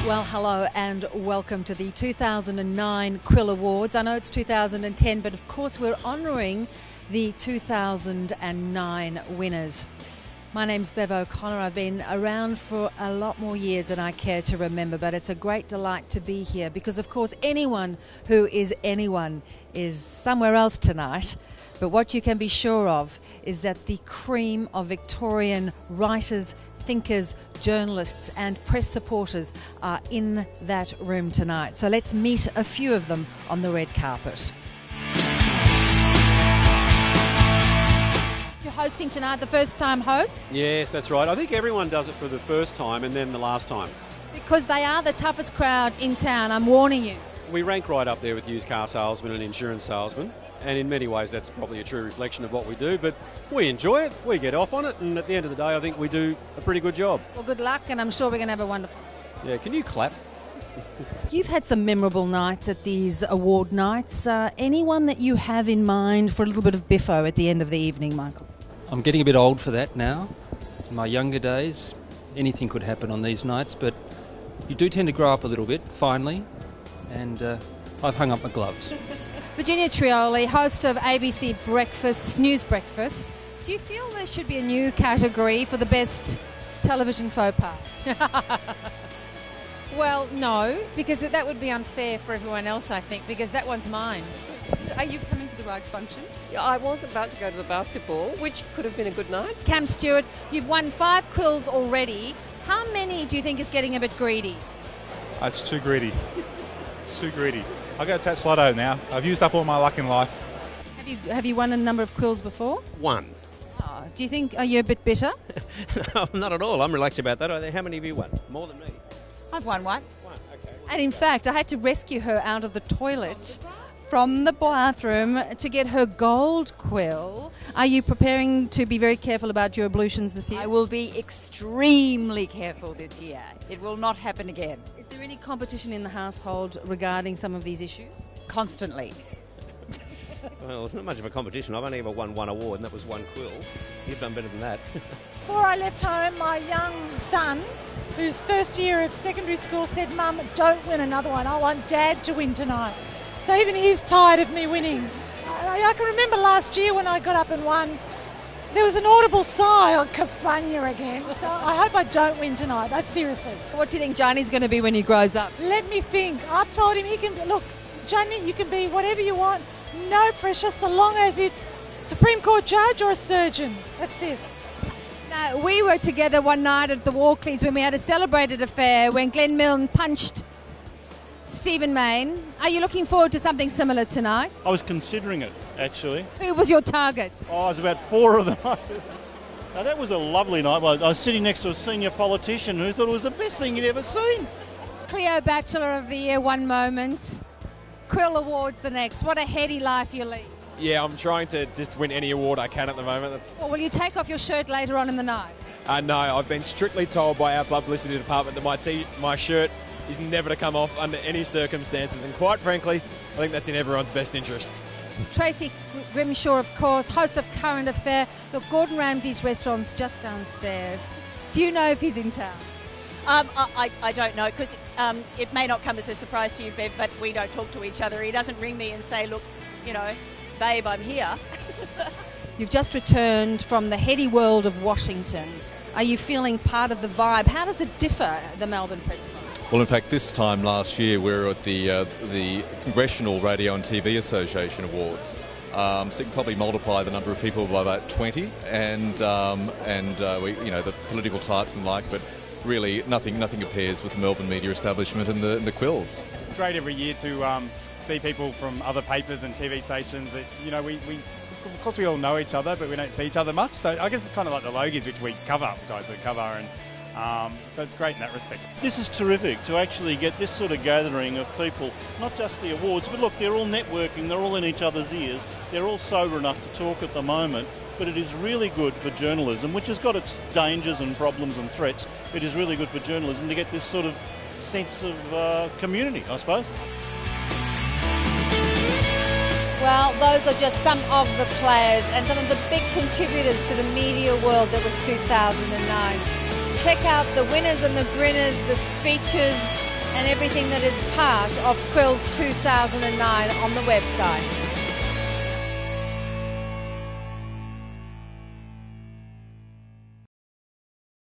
Well, hello and welcome to the 2009 Quill Awards. I know it's 2010, but of course we're honouring the 2009 winners. My name's Bev O'Connor. I've been around for a lot more years than I care to remember, but it's a great delight to be here because, of course, anyone who is anyone is somewhere else tonight. But what you can be sure of is that the cream of Victorian writers, thinkers, journalists and press supporters are in that room tonight. So let's meet a few of them on the red carpet. You're hosting tonight, the first time host? Yes, that's right. I think everyone does it for the first time and then the last time. Because they are the toughest crowd in town, I'm warning you. We rank right up there with used car salesmen and insurance salesmen. And in many ways, that's probably a true reflection of what we do. But we enjoy it, we get off on it, and at the end of the day, I think we do a pretty good job. Well, good luck, and I'm sure we're going to have a wonderful... Yeah, can you clap? You've had some memorable nights at these award nights. Anyone that you have in mind for a little bit of biffo at the end of the evening, Michael? I'm getting a bit old for that now. In my younger days, anything could happen on these nights, but you do tend to grow up a little bit, finally, and I've hung up my gloves. Virginia Trioli, host of ABC Breakfast, News Breakfast. Do you feel there should be a new category for the best television faux pas? Well, no, because that would be unfair for everyone else, I think, because that one's mine. Are you coming to the rug function? Yeah, I was about to go to the basketball, which could have been a good night. Cam Stewart, you've won 5 quills already. How many do you think is getting a bit greedy? It's too greedy. It's too greedy. I'll go Tats Lotto now. I've used up all my luck in life. Have you won a number of quills before? One. Oh, do you think, are you a bit bitter? No, not at all. I'm relaxed about that. How many have you won? More than me? I've won one. One, okay. And in fact, I had to rescue her out of the toilet from the bathroom to get her gold quill. Are you preparing to be very careful about your ablutions this year? I will be extremely careful this year. It will not happen again. Is there any competition in the household regarding some of these issues? Constantly. Well, it's not much of a competition. I've only ever won one award, and that was one quill. You've done better than that. Before I left home, my young son, whose first year of secondary school, said, "Mum, don't win another one. I want Dad to win tonight." So even he's tired of me winning. I can remember last year when I got up and won, there was an audible sigh on Cafania again. So I hope I don't win tonight. That's seriously. What do you think Johnny's going to be when he grows up? Let me think. I've told him he can... Look, Johnny, you can be whatever you want. No pressure, so long as it's Supreme Court judge or a surgeon. That's it. Now, we were together one night at the Walkleys when we had a celebrated affair when Glenn Milne punched Stephen Mayne. Are you looking forward to something similar tonight? I was considering it, actually. Who was your target? Oh, it was about 4 of them. Now, that was a lovely night. I was sitting next to a senior politician who thought it was the best thing he'd ever seen. Cleo Bachelor of the Year one moment, Quill Awards the next. What a heady life you lead. Yeah, I'm trying to just win any award I can at the moment. Well, will you take off your shirt later on in the night? No, I've been strictly told by our publicity department that my shirt is never to come off under any circumstances, and quite frankly, I think that's in everyone's best interests. Tracy Grimshaw, of course, host of Current Affair. Look, Gordon Ramsay's restaurant's just downstairs. Do you know if he's in town? I don't know, because it may not come as a surprise to you, Bev, but we don't talk to each other. He doesn't ring me and say, look, babe, I'm here. You've just returned from the heady world of Washington. Are you feeling part of the vibe? How does it differ, the Melbourne Press Club? Well, in fact, this time last year we were at the Congressional Radio and TV Association Awards. So you can probably multiply the number of people by about 20, and we, the political types and like, but really nothing compares with the Melbourne media establishment and the Quills. It's great every year to see people from other papers and TV stations that, we of course we all know each other, but we don't see each other much. So I guess it's kind of like the Logies, which we cover, which I used to cover, and so it's great in that respect. This is terrific to actually get this sort of gathering of people, not just the awards, but look, they're all networking, they're all in each other's ears, they're all sober enough to talk at the moment, but it is really good for journalism, which has got its dangers and problems and threats. It is really good for journalism to get this sort of sense of community, I suppose. Well, those are just some of the players and some of the big contributors to the media world that was 2009. Check out the winners and the grinners, the speeches, and everything that is part of Quill's 2009 on the website.